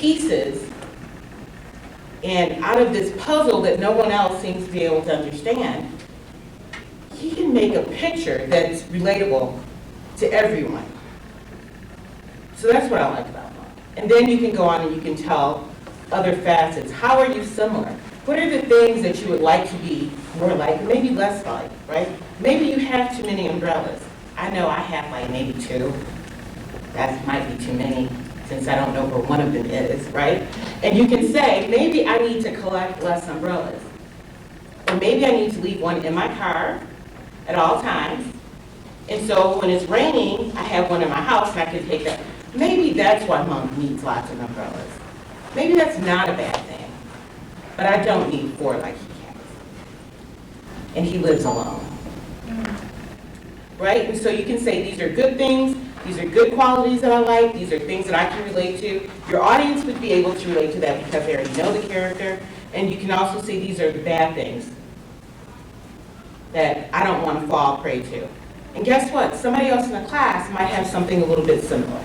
pieces, and out of this puzzle that no one else seems to be able to understand, he can make a picture that's relatable to everyone. So that's what I like about Monk. And then you can go on and you can tell other facets. How are you similar? What are the things that you would like to be more like, maybe less like, right? Maybe you have too many umbrellas. I know I have like maybe 2. That might be too many, since I don't know where one of them is, right? And you can say, maybe I need to collect less umbrellas. Or maybe I need to leave one in my car at all times. And so when it's raining, I have one in my house and I can take that. Maybe that's why Monk needs lots of umbrellas. Maybe that's not a bad thing. But I don't need 4 like he has. And he lives alone. Right? And so you can say these are good things, these are good qualities that I like, these are things that I can relate to. Your audience would be able to relate to that because they already know the character. And you can also say these are the bad things that I don't want to fall prey to. And guess what? Somebody else in the class might have something a little bit similar.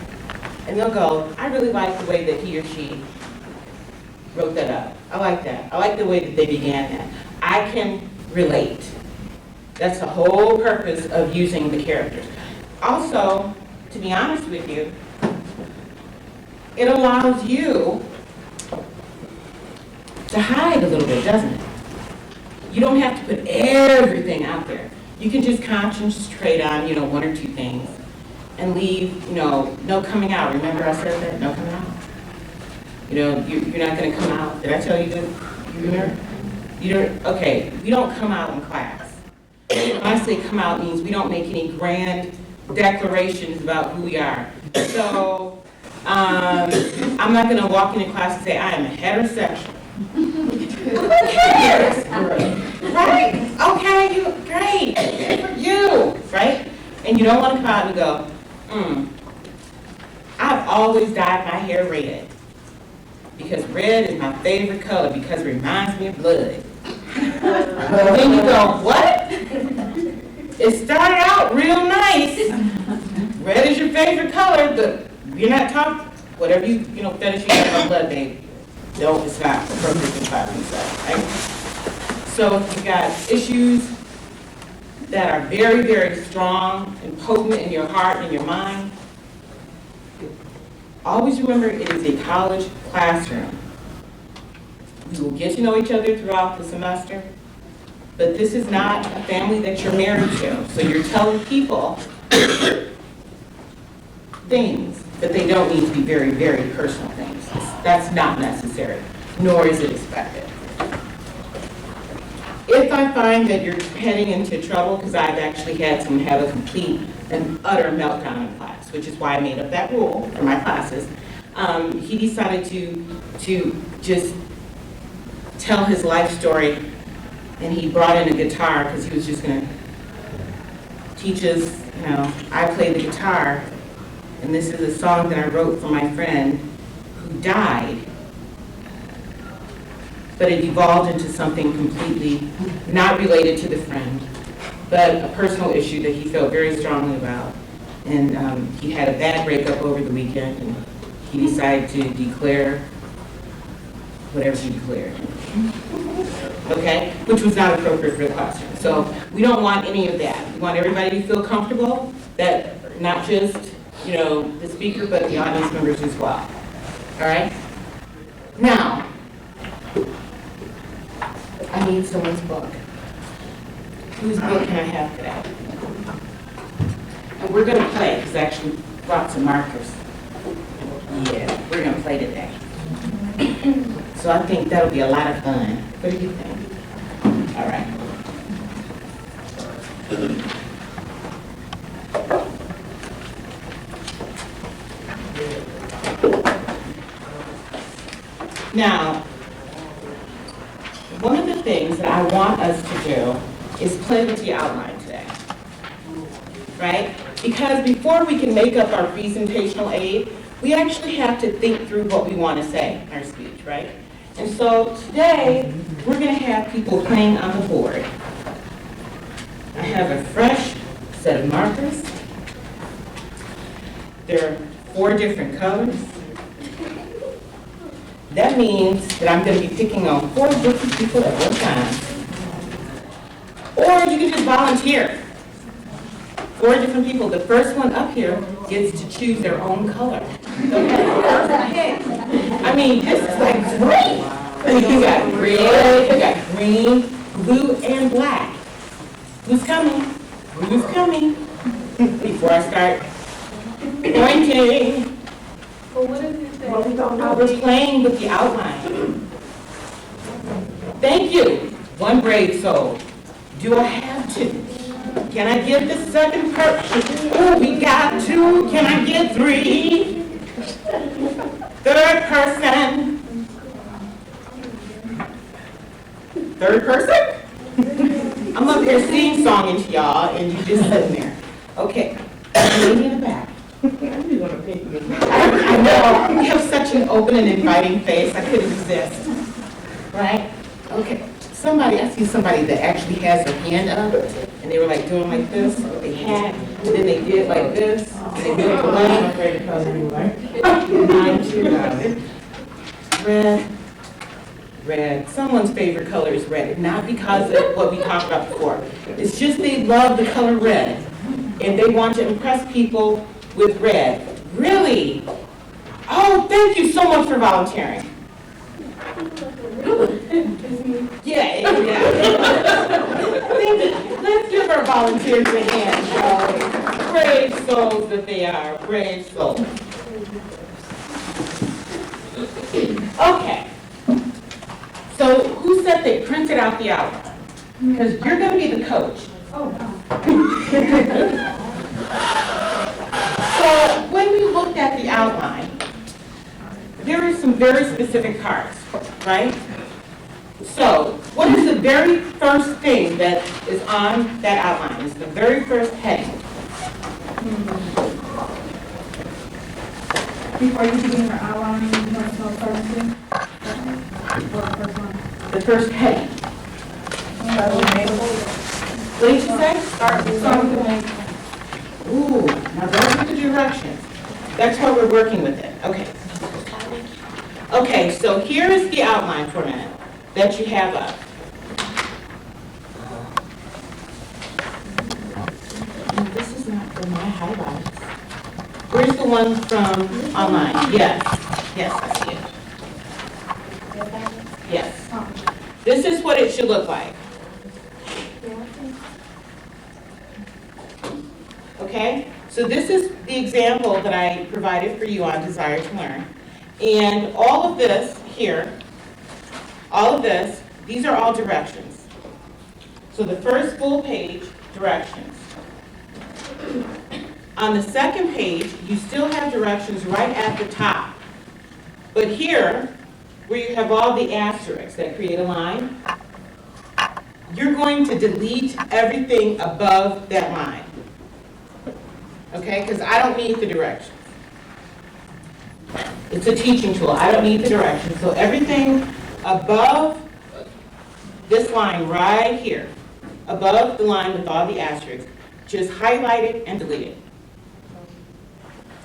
And they'll go, I really like the way that he or she wrote that up. I like that. I like the way that they began that. I can relate. That's the whole purpose of using the characters. Also, to be honest with you, it allows you to hide a little bit, doesn't it? You don't have to put everything out there. You can just concentrate on, 1 or 2 things and leave, no coming out. Remember I said that? No coming out. You're not going to come out. Did I tell you that? You remember? Okay, we don't come out in class. When I say come out means we don't make any grand declarations about who we are. So, I'm not going to walk into class and say, I am heterosexual. Right? Okay, great. Good for you, right? And you don't want to come out and go, I've always dyed my hair red. Because red is my favorite color because it reminds me of blood. And then you go, what? It started out real nice. Red is your favorite color, but you're not talking, whatever fetish you have on blood, babe. No, it's not appropriate to class and stuff, right? So if you've got issues that are very, very strong and potent in your heart and your mind, always remember it is a college classroom. We will get to know each other throughout the semester, but this is not a family that you're married to. So you're telling people things, but they don't need to be very, very personal things. That's not necessary, nor is it expected. If I find that you're heading into trouble, because I've actually had someone have a complete and utter meltdown in class, which is why I made up that rule for my classes, he decided to just tell his life story, and he brought in a guitar because he was just going to teach us, I play the guitar, and this is a song that I wrote for my friend who died, but it evolved into something completely not related to the friend, but a personal issue that he felt very strongly about. And he had a bad breakup over the weekend, and he decided to declare whatever he declared. Okay? Which was not appropriate for the classroom. So we don't want any of that. We want everybody to feel comfortable, that not just, the speaker, but the audience members as well. All right? Now, I need someone's book. Whose book can I have today? And we're going to play, because I actually brought some markers. Yeah, we're going to play today. So I think that'll be a lot of fun. What do you think? All right. Now, one of the things that I want us to do is play with the outline today, right? Because before we can make up our presentational aid, we actually have to think through what we want to say in our speech, right? And so today, we're going to have people playing on the board. I have a fresh set of markers. There are 4 different colors. that means that I'm going to be picking on 4 different people at one time. Or you can just volunteer. 4 different people. The first one up here gets to choose their own color. I mean, this is like great. You got red, you got green, blue, and black. Who's coming? Who's coming? Before I start pointing. Well, what is it that? We're playing with the outline. Thank you. 1 brave soul. Do I have to? Can I get the second person? Oh, we got 2. Can I get 3? Third person. Third person? I'm up here sing-songing to y'all, and you just sitting there. Okay. Lady in the back. I know. You have such an open and inviting face. I couldn't resist. Right? Okay. I see somebody that actually has their hand up, and they were like doing like this. They had, and then they did like this. And they did red. Red. Someone's favorite color is red. Not because of what we talked about before. It's just they love the color red, and they want to impress people with red. Really? Oh, thank you so much for volunteering. Yeah. Let's give our volunteers a hand, y'all. Brave souls that they are, brave souls. Okay. So who said they printed out the outline? Because you're going to be the coach. Oh, So when we looked at the outline, there are some very specific parts, right? So what is the very first thing that is on that outline? It's the very first heading. before you begin your outline, you want to know something? The first heading. What did you say? Start with something. Ooh, now those are the directions. That's how we're working with it. Okay. Okay, so here is the outline for a minute that you have up. No, this is not for my highlights. Where's the one from online? Yes. Yes, I see it. Yes. This is what it should look like. Okay? So this is the example that I provided for you on Desire to Learn. And all of this here, these are all directions. So the first full page, directions. On the second page, you still have directions right at the top. But here, where you have all the asterisks that create a line, you're going to delete everything above that line. Okay, because I don't need the directions. It's a teaching tool. I don't need the directions. So everything above this line right here, above the line with all the asterisks, just highlight it and delete it.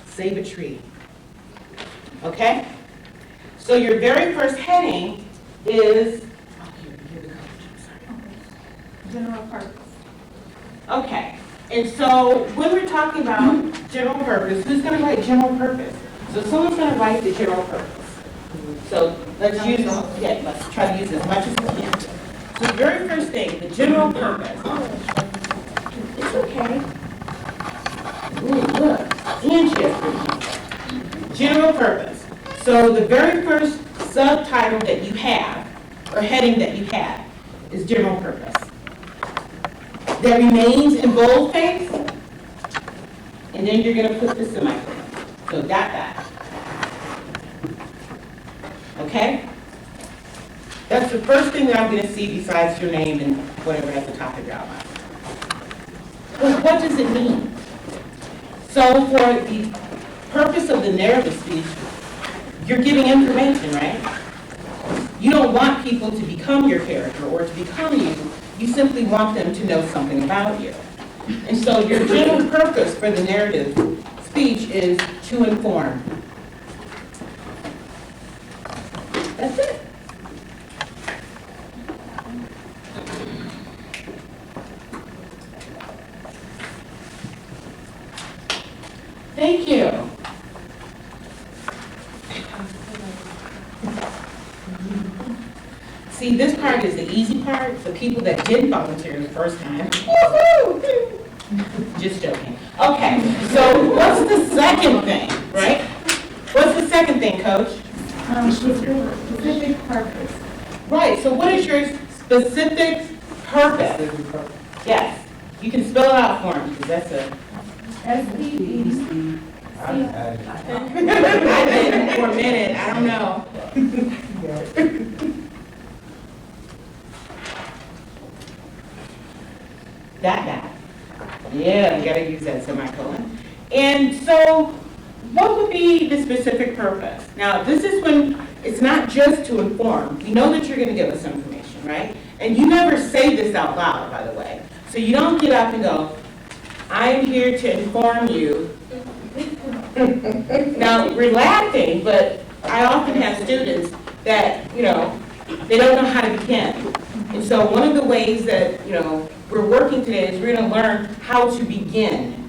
Save a tree. Okay? So your very first heading is, you're the coach, I'm sorry. General purpose. Okay, and so when we're talking about general purpose, who's going to write general purpose? So someone's going to write the general purpose. So let's let's try to use as much as we can. So the very first thing, the general purpose. It's okay. Ooh, look, Angie. General purpose. So the very first subtitle that you have, or heading that you have, is general purpose. That remains in boldface, and then you're going to put the semicolon. So dot. Okay? That's the first thing that I'm going to see besides your name and whatever at the top of your outline. Well, what does it mean? So for the purpose of the narrative speech, you're giving information, right? You don't want people to become your character or to become you. You simply want them to know something about you. And so your general purpose for the narrative speech is to inform. That's it. Thank you. See, this part is the easy part for people that didn't volunteer the first time. Woo-hoo! Just joking. Okay, so what's the second thing, right? What's the second thing, Coach? Specific purpose. Right, so what is your specific purpose? Yes, you can spell it out for me, because that's a... SPE. I did for a minute, I don't know. That. Yeah, you gotta use that semicolon. And so, what would be the specific purpose? Now, this is when, it's not just to inform. We know that you're gonna give us some information, right? And you never say this out loud, by the way. So you don't get up and go, I'm here to inform you. Now, we're laughing, but I often have students that, they don't know how to begin. And so one of the ways that, we're working today is we're going to learn how to begin,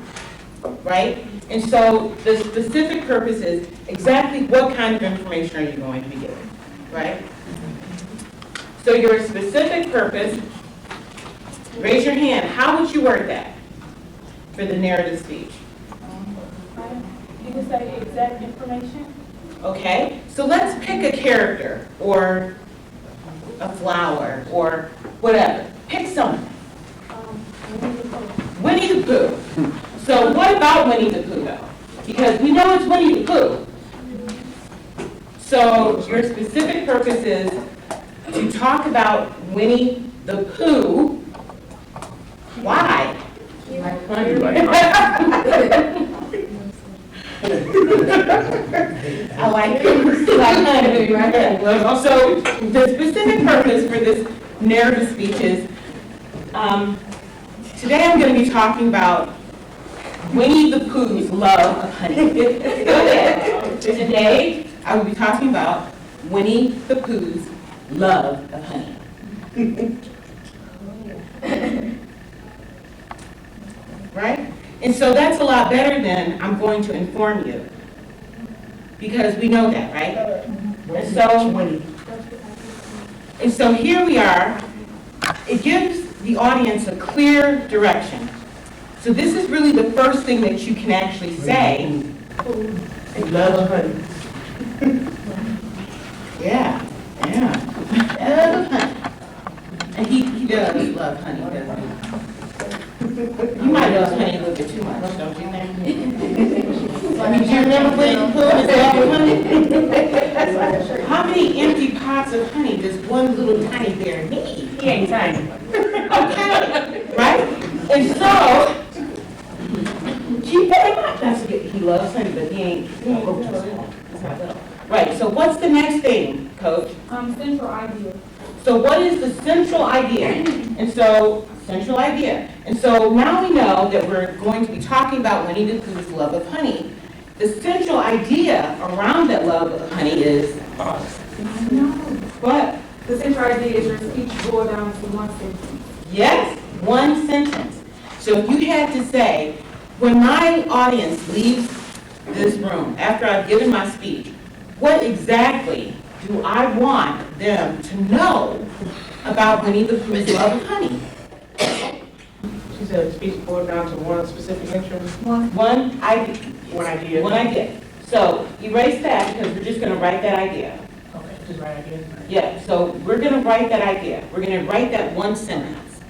right? And so the specific purpose is exactly what kind of information are you going to be giving, right? So your specific purpose, raise your hand. How would you word that for the narrative speech? You can say exact information. Okay, so let's pick a character or a flower or whatever. Pick something. Winnie the Pooh. So what about Winnie the Pooh though? Because we know it's Winnie the Pooh. So your specific purpose is to talk about Winnie the Pooh. Why? I like it. Like honey, right? So the specific purpose for this narrative speech is, today I'm going to be talking about Winnie the Pooh's love of honey. Go ahead. Today I will be talking about Winnie the Pooh's love of honey. Right? And so that's a lot better than I'm going to inform you. Because we know that, right? And so here we are. It gives the audience a clear direction. So this is really the first thing that you can actually say. Love honey. Yeah. Love honey. And he does love honey, doesn't he? You might love honey a little bit too much, don't you think? I mean, do you remember Winnie the Pooh and his love of honey? How many empty pots of honey does one little tiny bear need? He ain't tiny. Okay, right? And so, he loves honey, but he ain't go too small. He's not little. Right, so what's the next thing, Coach? Central idea. So what is the central idea? And so, central idea. And so now we know that we're going to be talking about Winnie the Pooh's love of honey. The central idea around that love of honey is... No. What? The central idea is your speech boiled down to one sentence. Yes, one sentence. So if you had to say, when my audience leaves this room, after I've given my speech, what exactly do I want them to know about Winnie the Pooh's love of honey? She said speech boiled down to one specific interest. One idea. One idea. One idea. So erase that because we're just going to write that idea. Okay, just right idea. Yeah, so we're going to write that idea. We're going to write that one sentence.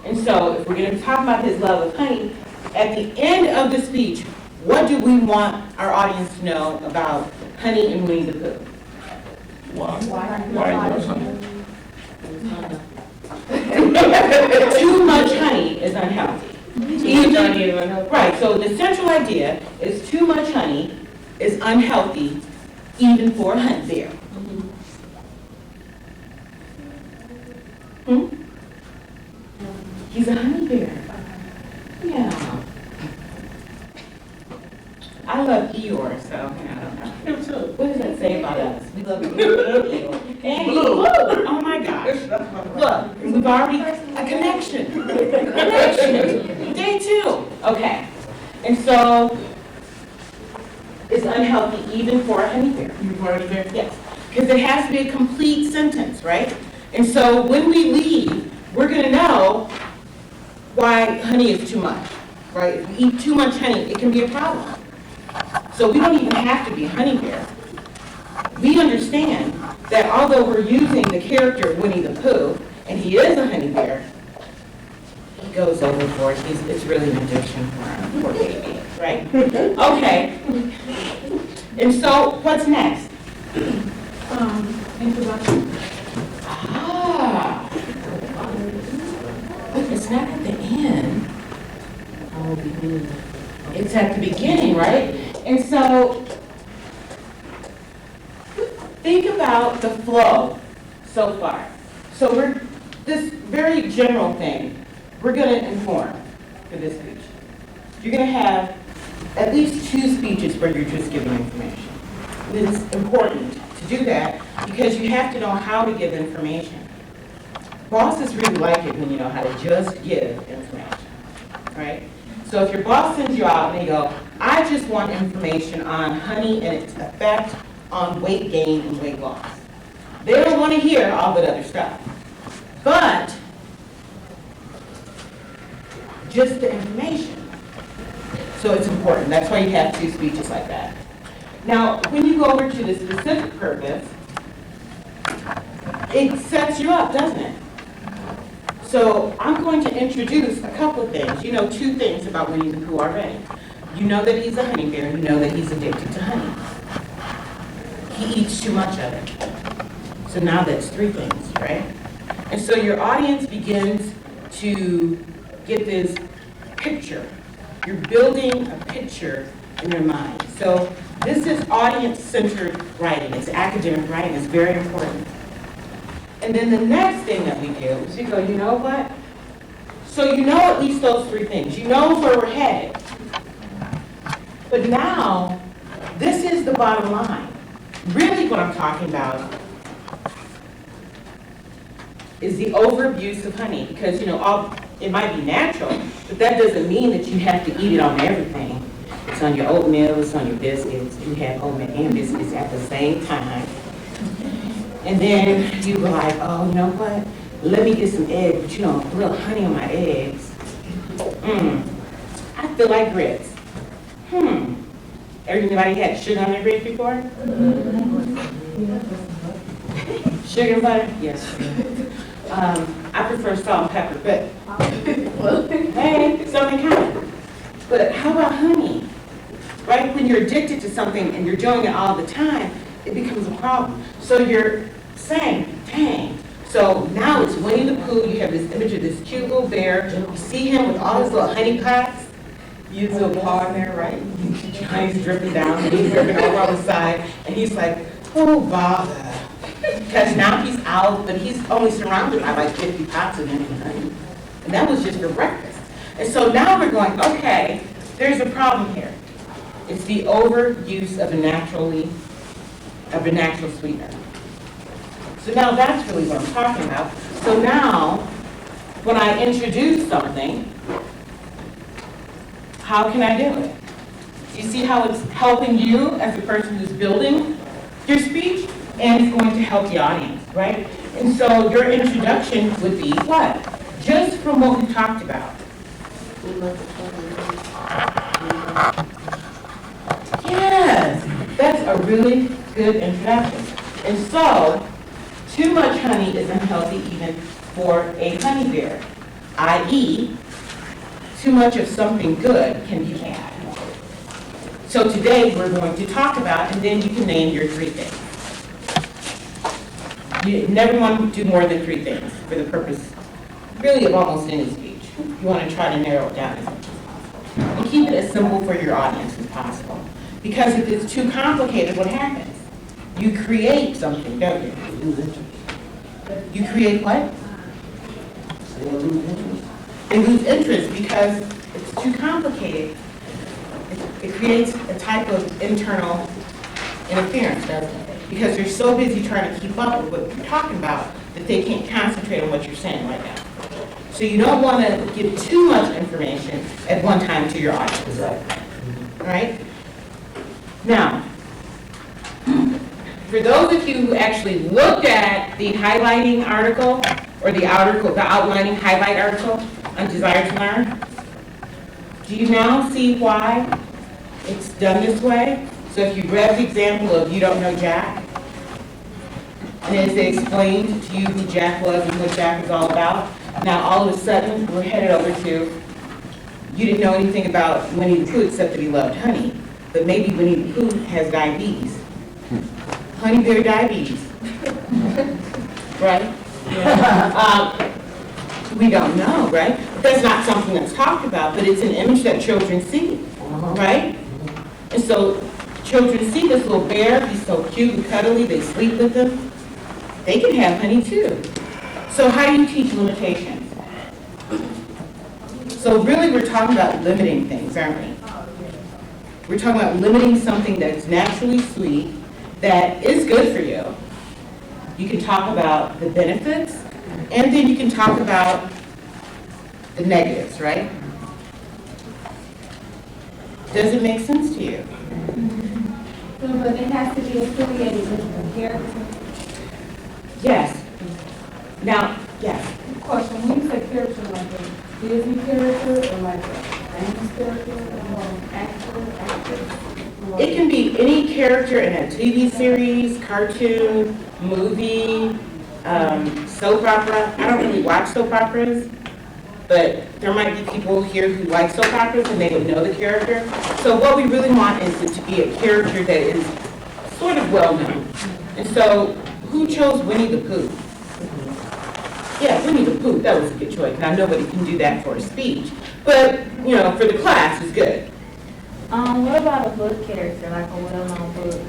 And so if we're going to talk about his love of honey, at the end of the speech, what do we want our audience to know about honey and Winnie the Pooh? Why loves honey? Too much honey is unhealthy. Right, so the central idea is too much honey is unhealthy, even for a honey bear. He's a honey bear. Yeah. I love Eeyore, so, I don't know. Him too. What does that say about us? We love Eeyore. honey bear. You part of it? Yes, because it has to be a complete sentence, right? And so when we leave, we're gonna know why honey is too much, right? If we eat too much honey, it can be a problem. So we don't even have to be a honey bear. We understand that although we're using the character Winnie the Pooh, and he is a honey bear, he goes overboard. It's really an addiction for him, poor baby, right? Okay. And so what's next? Introduction. Ah. But it's not at the end. It's at the beginning, right? And so think about the flow so far. So this very general thing, we're going to inform for this speech. You're going to have at least 2 speeches where you're just giving information. And it's important to do that because you have to know how to give information. Bosses really like it when you know how to just give information, right? So if your boss sends you out and they go, I just want information on honey and its effect on weight gain and weight loss. They don't want to hear all that other stuff. But just the information. So it's important. That's why you have 2 speeches like that. Now, when you go over to the specific purpose, it sets you up, doesn't it? So I'm going to introduce a couple of things. You know 2 things about Winnie the Pooh already. You know that he's a honey bear, and you know that he's addicted to honey. He eats too much of it. So now that's 3 things, right? And so your audience begins to get this picture. You're building a picture in your mind. So this is audience-centered writing. It's academic writing. It's very important. And then the next thing that we do is we go, you know what? So you know at least those 3 things. You know where we're headed. But now, this is the bottom line. Really what I'm talking about is the overabuse of honey. Because, you know, it might be natural, but that doesn't mean that you have to eat it on everything. It's on your oatmeal, it's on your biscuits. You have oatmeal and biscuits at the same time. And then you were like, oh, you know what? Let me get some eggs, but you know, a little honey on my eggs. I feel like grits. Everybody had sugar on their grits before? Sugar and butter? Yes. I prefer salt and pepper, but hey, something kind. But how about honey? Right? When you're addicted to something and you're doing it all the time, it becomes a problem. So you're saying, dang. So now it's Winnie the Pooh. You have this image of this cute little bear. You see him with all his little honey pots. You use a little paw in there, right? Honey's dripping down, and he's dripping over on the side. And he's like, oh, bother. Because now he's out, but he's only surrounded by like 50 pots of empty honey. And that was just for breakfast. And so now we're going, okay, there's a problem here. It's the overuse of a natural sweetener. So now that's really what I'm talking about. So now, when I introduce something, how can I do it? You see how it's helping you as the person who's building your speech, and it's going to help the audience, right? And so your introduction would be what? Just from what we talked about. Yes, that's a really good introduction. And so, too much honey is unhealthy even for a honey bear, i.e., too much of something good can be bad. So today we're going to talk about, and then you can name your 3 things. You never want to do more than 3 things for the purpose, really, of almost any speech. You want to try to narrow it down as much as possible. And keep it as simple for your audience as possible. Because if it's too complicated, what happens? You create something, don't you? You create what? They lose interest because it's too complicated. It creates a type of internal interference, doesn't it? Because they're so busy trying to keep up with what you're talking about that they can't concentrate on what you're saying right now. So you don't want to give too much information at one time to your audience. All right? Now, for those of you who actually looked at the highlighting article, or the outlining highlight article on Desire to Learn, do you now see why it's done this way? So if you read the example of You Don't Know Jack, and as they explained to you who Jack was and what Jack was all about, now all of a sudden we're headed over to, you didn't know anything about Winnie the Pooh except that he loved honey, but maybe Winnie the Pooh has diabetes. Honey bear diabetes. Right? We don't know, right? That's not something that's talked about, but it's an image that children see, right? And so children see this little bear, he's so cute and cuddly, they sleep with him. They can have honey too. So how do you teach limitations? So really we're talking about limiting things, aren't we? We're talking about limiting something that's naturally sweet, that is good for you. You can talk about the benefits, and then you can talk about the negatives, right? Does it make sense to you? So, but it has to be affiliated with the character. Yes. Now, yes. Question, when you say character, like a Disney character, or like a famous character, or actress? It can be any character in a TV series, cartoon, movie, soap opera. I don't really watch soap operas, but there might be people here who like soap operas and they would know the character. So what we really want is it to be a character that is sort of well known. And so who chose Winnie the Pooh? Yeah, Winnie the Pooh, that was a good choice. Now nobody can do that for a speech, but you know, for the class it's good. What about a book character, like a well-known book?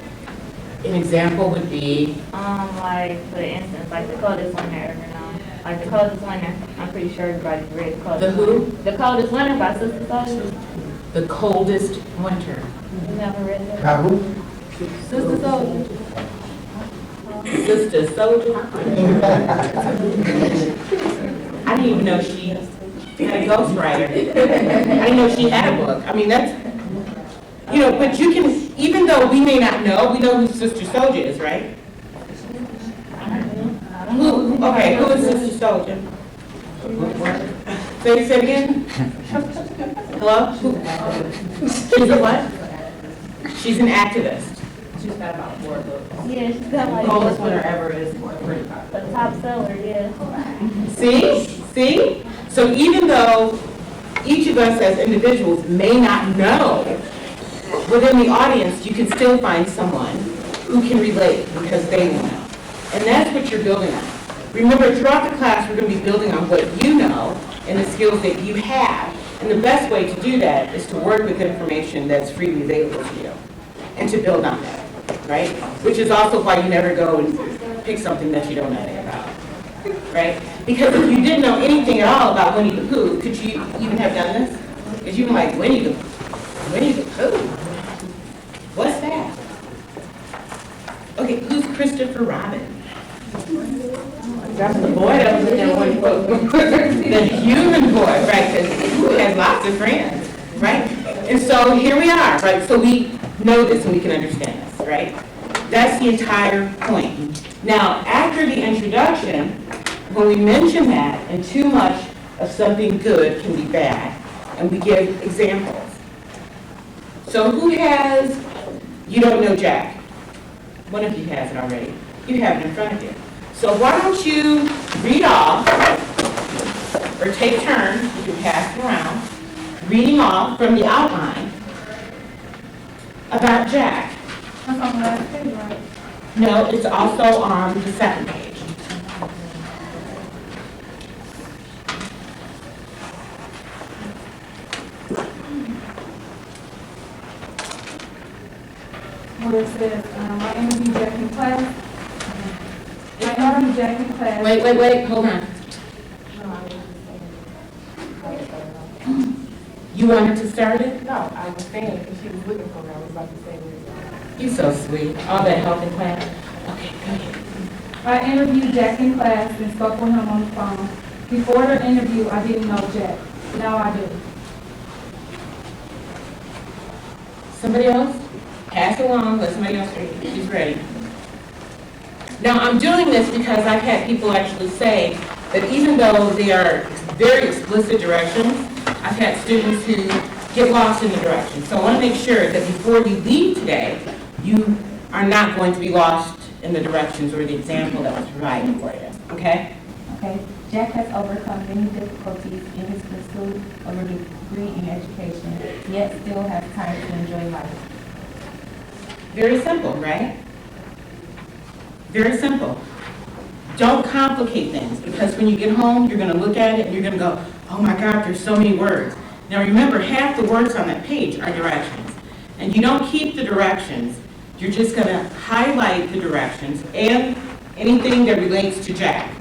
An example would be, Like, for instance, like The Coldest Winter, you know? Like The Coldest Winter, I'm pretty sure everybody's read The Coldest The who? Winter. The Coldest Winter by Sister Soldier. The Coldest Winter. You never read that? Who? Sister Soldier. Sister Soldier. I didn't even know she had a ghostwriter. I didn't know she had a book. I mean, that's, you know, but you can, even though we may not know, we know who Sister Soldier is, right? Who, okay, who is Sister Soldier? Say it again? Hello? She's a what? She's an activist. She's got about 4 books. Yeah, she's got like Coldest winter ever is pretty popular. a top seller, yeah. See? So even though each of us as individuals may not know, within the audience, you can still find someone who can relate because they will know. And that's what you're building on. Remember, throughout the class, we're going to be building on what you know and the skills that you have. And the best way to do that is to work with information that's freely available to you and to build on that, right? Which is also why you never go and pick something that you don't know anything about, right? Because if you didn't know anything at all about Winnie the Pooh, could you even have done this? Because you'd be like, Winnie the Pooh? What's that? Okay, who's Christopher Robin? That's the boy that was in there one book. The human boy, right? Because who has lots of friends, right? And so here we are, right? So we know this and we can understand this, right? That's the entire point. Now, after the introduction, when we mention that and too much of something good can be bad, and we give examples. So who has, You Don't Know Jack? One of you has it already. You have it in front of you. So why don't you read off, or take turns, you can pass it around, reading off from the outline about Jack. That's on the last page, right? No, it's also on the second page. Where it says, I interviewed Jack in class. I interviewed Jack in class. Wait, hold on. You wanted to start it? No, I was saying, because she was looking for me, I was about to say this. You're so sweet. All that help in class. Okay, go ahead. I interviewed Jack in class and spoke with him on the phone. Before the interview, I didn't know Jack. Now I do. Somebody else? Pass along, let somebody else read. She's ready. Now, I'm doing this because I've had people actually say that even though they are very explicit directions, I've had students who get lost in the directions. So I want to make sure that before you leave today, you are not going to be lost in the directions or the example that was provided for you, okay? Okay, Jack has overcome many difficulties in his pursuit of a degree in education, yet still has time to enjoy life. Very simple, right? Very simple. Don't complicate things, because when you get home, you're going to look at it and you're going to go, oh my God, there's so many words. Now remember, half the words on that page are directions. And you don't keep the directions, you're just going to highlight the directions and anything that relates to Jack.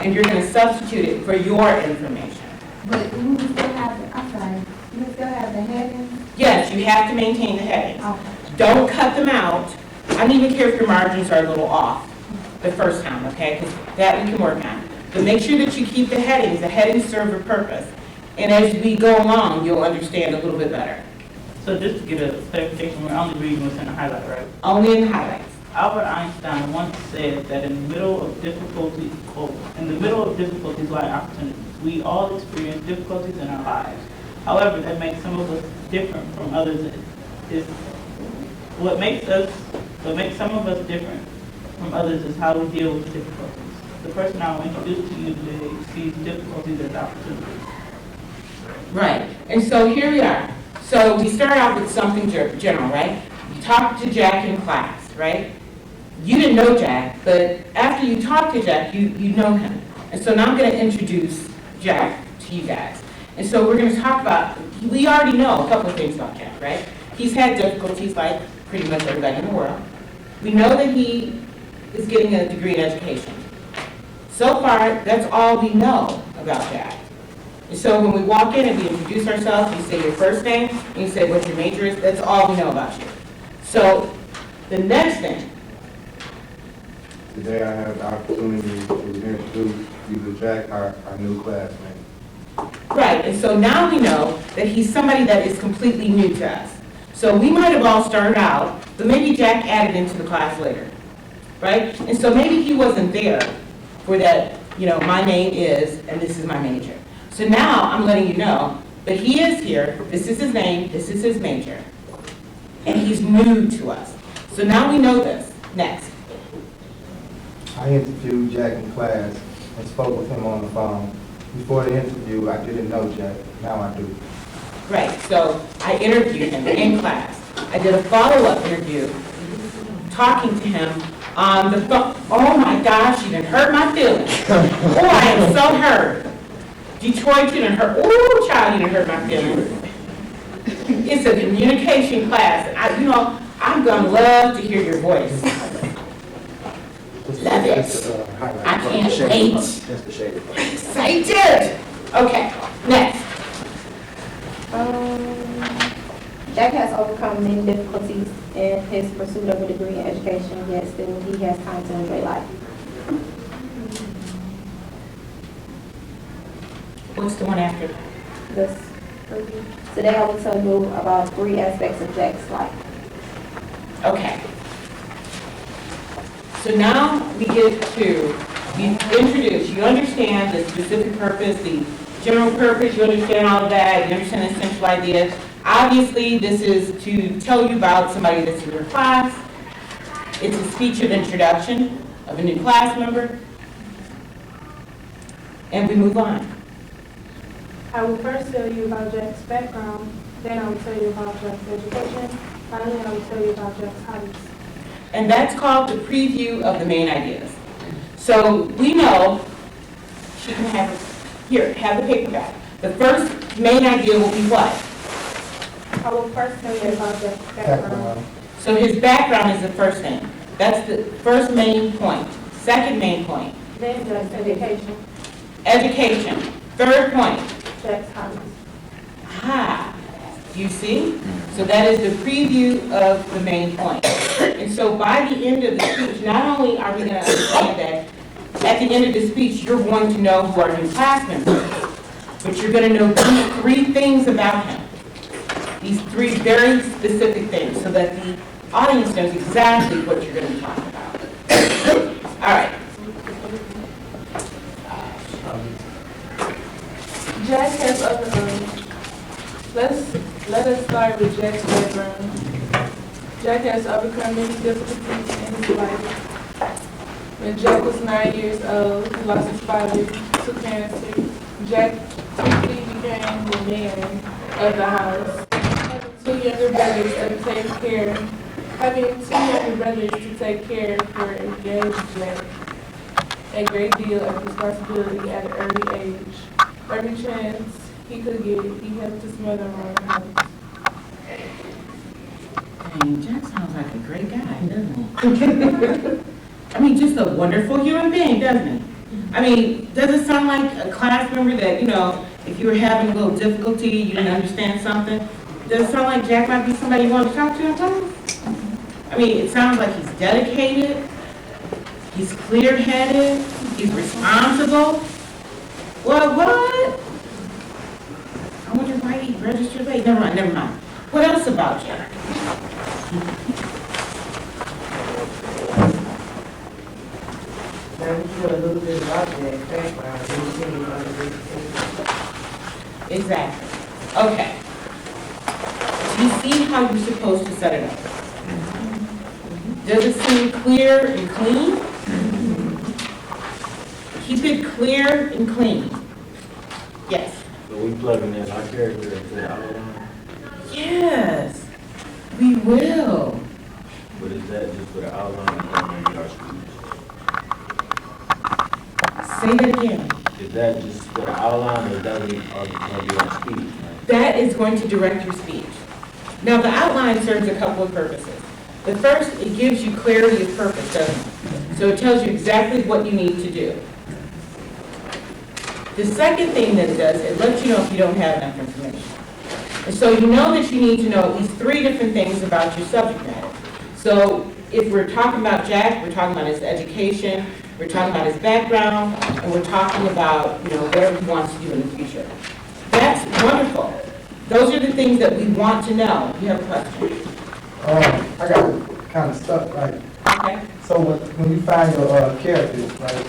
And you're going to substitute it for your information. But we still have the, I'm sorry, we still have the headings? Yes, you have to maintain the headings. Okay. Don't cut them out. I don't even care if your margins are a little off the first time, okay? Because that we can work on. But make sure that you keep the headings. The headings serve a purpose. And as we go along, you'll understand a little bit better. So just to get a clarification, we're only reading what's in the highlight, right? Only in the highlights. Albert Einstein once said that in the middle of difficulties, lie opportunities. We all experience difficulties in our lives. However, that makes some of us different from others. Is what makes some of us different from others is how we deal with difficulties. The person I will introduce to you today sees difficulties as opportunities. Right. And so here we are. So we start out with something general, right? You talk to Jack in class, right? You didn't know Jack, but after you talk to Jack, you know him. And so now I'm going to introduce Jack to you guys. And so we're going to talk about, we already know a couple of things about Jack, right? He's had difficulties like pretty much everybody in the world. We know that he is getting a degree in education. So far, that's all we know about Jack. And so when we walk in and we introduce ourselves, you say your first name, and you say what your major is, that's all we know about you. So the next thing, Today I have the opportunity to introduce you to Jack, our new classmate. right, and so now we know that he's somebody that is completely new to us. So we might have all started out, but maybe Jack added into the class later, right? And so maybe he wasn't there for that, my name is, and this is my major. So now I'm letting you know that he is here, this is his name, this is his major, and he's new to us. So now we know this. Next. I interviewed Jack in class and spoke with him on the phone. Before the interview, I didn't know Jack. Now I do. Right, so I interviewed him in class. I did a follow-up interview, talking to him on the phone. Oh my gosh, you done hurt my feelings. Oh, I am so hurt. Detroit, you done hurt, oh child, you done hurt my feelings. It's a communication class. I'm gonna love to hear your voice. Love it. I can't wait. Excited. Okay, next. Jack has overcome many difficulties in his pursuit of a degree in education, yet still he has time to enjoy life. What's the one after that? This review. Today I will tell you about 3 aspects of Jack's life. Okay. So now we get to, you introduce, you understand the specific purpose, the general purpose, you understand all of that, you understand the essential ideas. Obviously, this is to tell you about somebody that's in your class. It's a speech of introduction of a new class member. And we move on. I will first tell you about Jack's background, then I will tell you about Jack's education, finally I will tell you about Jack's hobbies. And that's called the preview of the main ideas. So we know, she can have it, here, have the paper back. The first main idea will be what? I will first tell you about Jack's background. So his background is the first thing. That's the first main point. Second main point, Then Jack's education, education. Third point, Jack's hobbies. aha, you see? So that is the preview of the main point. And so by the end of the speech, not only are we going to understand that, at the end of the speech, you're going to know who our new class members are, but you're going to know these 3 things about him. These 3 very specific things, so that the audience knows exactly what you're going to be talking about. let's start with Jack's background. Jack has overcome many difficulties in his life. When Jack was 9 years old, he lost his father to cancer. Jack quickly became the man of the house. Having two younger brothers to take care for engaged Jack a great deal of responsibility at an early age. Every chance he could get, he helped his mother around the house. Dang, Jack sounds like a great guy, doesn't he? I mean, just a wonderful human being, doesn't he? I mean, does it sound like a class member that, you know, if you were having a little difficulty, you didn't understand something, does it sound like Jack might be somebody you want to talk to in class? I mean, it sounds like he's dedicated, he's clear-headed, he's responsible. Well, what? I wonder why he registered late. Never mind. What else about Jack? Now, we know a little bit about that background, anything about it. Exactly. Okay. Do you see how you're supposed to set it up? Does it seem clear and clean? Keep it clear and clean. Yes. So we plugging in our character into the outline, Yes. We will. but is that just for the outline or maybe our speech? Say that again. Is that just for the outline or is that gonna be our speech? Like, That is going to direct your speech. Now, the outline serves a couple of purposes. The first, it gives you clarity of purpose, doesn't it? So it tells you exactly what you need to do. The second thing that it does, it lets you know if you don't have enough information. And so you know that you need to know at least 3 different things about your subject matter. So if we're talking about Jack, we're talking about his education, we're talking about his background, and we're talking about, you know, whatever he wants to do in the future. That's wonderful. Those are the things that we want to know. You have a question? I got kind of stuck, like, Okay. so when you find your characters, like,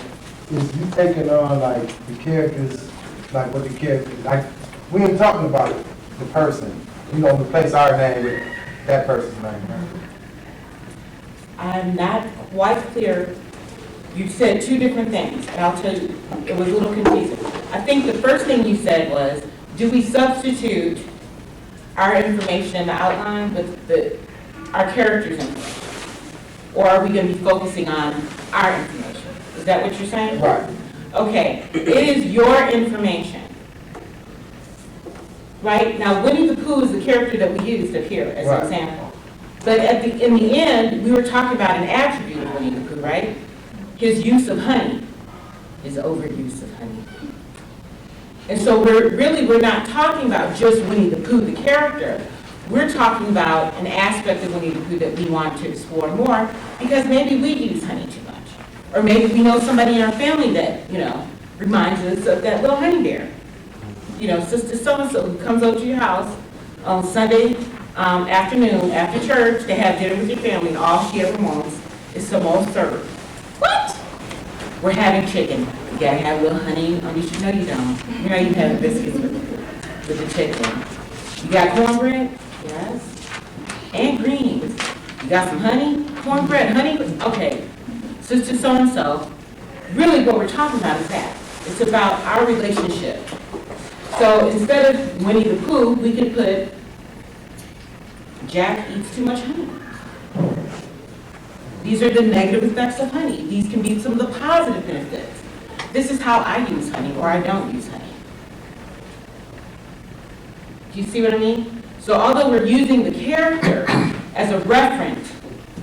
is you taking on, like, the characters, like, what the characters, like, we ain't talking about the person. You know, replace our name with that person's name. I'm not quite clear. You said 2 different things, and I'll tell you, it was a little confusing. I think the first thing you said was, do we substitute our information in the outline with our character's information? Or are we going to be focusing on our information? Is that what you're saying? Right. Okay, it is your information. Right? Now, Winnie the Pooh is the character that we used up here as Right. an example. But in the end, we were talking about an attribute of Winnie the Pooh, right? His use of honey, his overuse of honey. And so we're not talking about just Winnie the Pooh, the character. We're talking about an aspect of Winnie the Pooh that we want to explore more because maybe we use honey too much. Or maybe we know somebody in our family that, you know, reminds us of that little honey bear. You know, Sister so-and-so who comes over to your house on Sunday afternoon after church to have dinner with your family and all she ever wants is some old syrup. What? We're having chicken. You gotta have a little honey on your, no you don't. You know you have biscuits with the chicken. You got cornbread? Yes. And greens. You got some honey? Cornbread, honey? Okay. Sister so-and-so, really what we're talking about is that. It's about our relationship. So instead of Winnie the Pooh, we could put Jack eats too much honey. These are the negative effects of honey. These can be some of the positive benefits. This is how I use honey or I don't use honey. Do you see what I mean? So although we're using the character as a referent,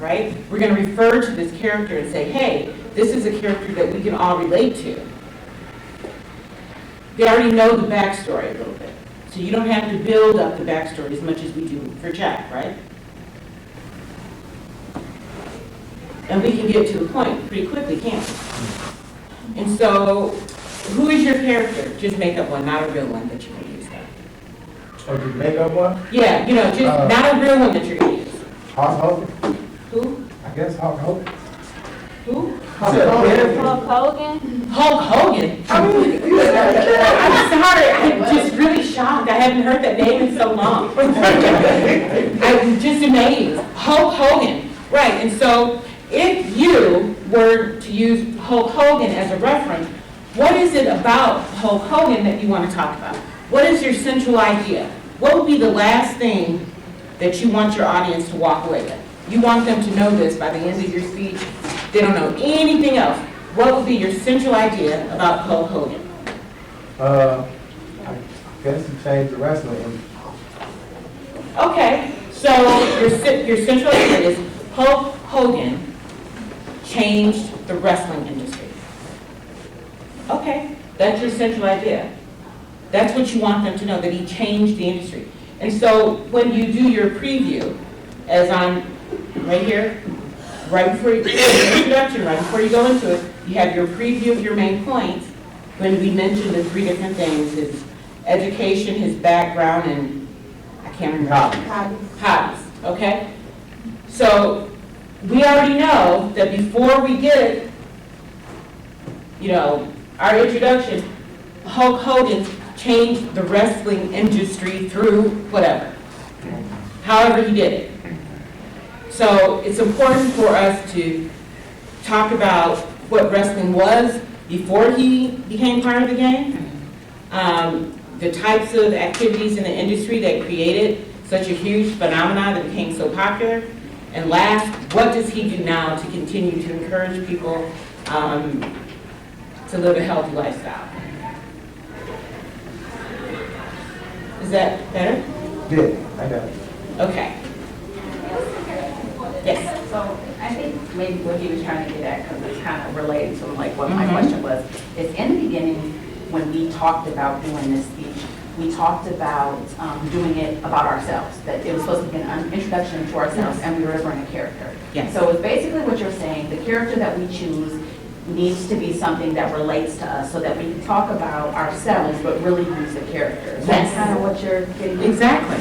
right, we're going to refer to this character and say, hey, this is a character that we can all relate to. They already know the backstory a little bit. So you don't have to build up the backstory as much as we do for Jack, right? And we can get to the point pretty quickly, can't we? And so, who is your character? Just make up one, not a real one that you're going to use. Or you make up one? Yeah, you know, just not a real one that you're going to use. Hulk Hogan? Who? I guess Hulk Hogan. Who? Hulk Hogan? Hulk Hogan. I'm sorry, I'm just really shocked. I haven't heard that name in so long. I'm just amazed. Hulk Hogan, right, and so if you were to use Hulk Hogan as a reference, what is it about Hulk Hogan that you want to talk about? What is your central idea? What would be the last thing that you want your audience to walk away with? You want them to know this by the end of your speech. They don't know anything else. What would be your central idea about Hulk Hogan? I guess you changed the wrestling industry. Okay, so your central idea is Hulk Hogan changed the wrestling industry. Okay, that's your central idea. That's what you want them to know, that he changed the industry. And so when you do your preview, as on right here, right before you, your introduction, right before you go into it, you have your preview of your main points. When we mentioned the three different things, his education, his background, and I can't remember. Hobbies, okay? So we already know that before we get, our introduction, Hulk Hogan changed the wrestling industry through whatever, however he did it. So it's important for us to talk about what wrestling was before he became part of the game, the types of activities in the industry that created such a huge phenomenon that became so popular, and last, what does he do now to continue to encourage people to live a healthy lifestyle? Is that better? Yeah, I got it. Okay. Yes. So I think maybe what he was trying to get at, because it's kind of related to like what my question was, is in the beginning, when we talked about doing this speech, we talked about doing it about ourselves, that it was supposed to be an introduction to ourselves, and we were to bring a character. Yes. So it's basically what you're saying, the character that we choose needs to be something that relates to us, so that we can talk about ourselves, but really use the character. That's Yes. kind of what you're getting at? Exactly.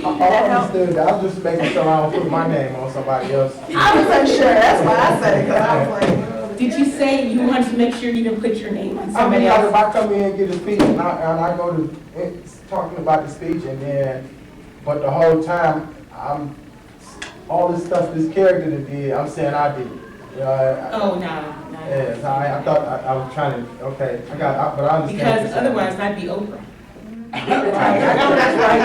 I understood that. I was just making sure I don't put my name on somebody else. I was unsure, that's why I said it, because I was like, Did you say you wanted to make sure you didn't put your name on I mean, somebody like, else? if I come in and get a speech and I go to talking about the speech but the whole time, all this stuff this character that did, I'm saying I did. Oh, no. Yeah, so I thought I was trying to, okay, but I understand. what Because you're saying. otherwise I'd be Oprah. Right, I know that's right.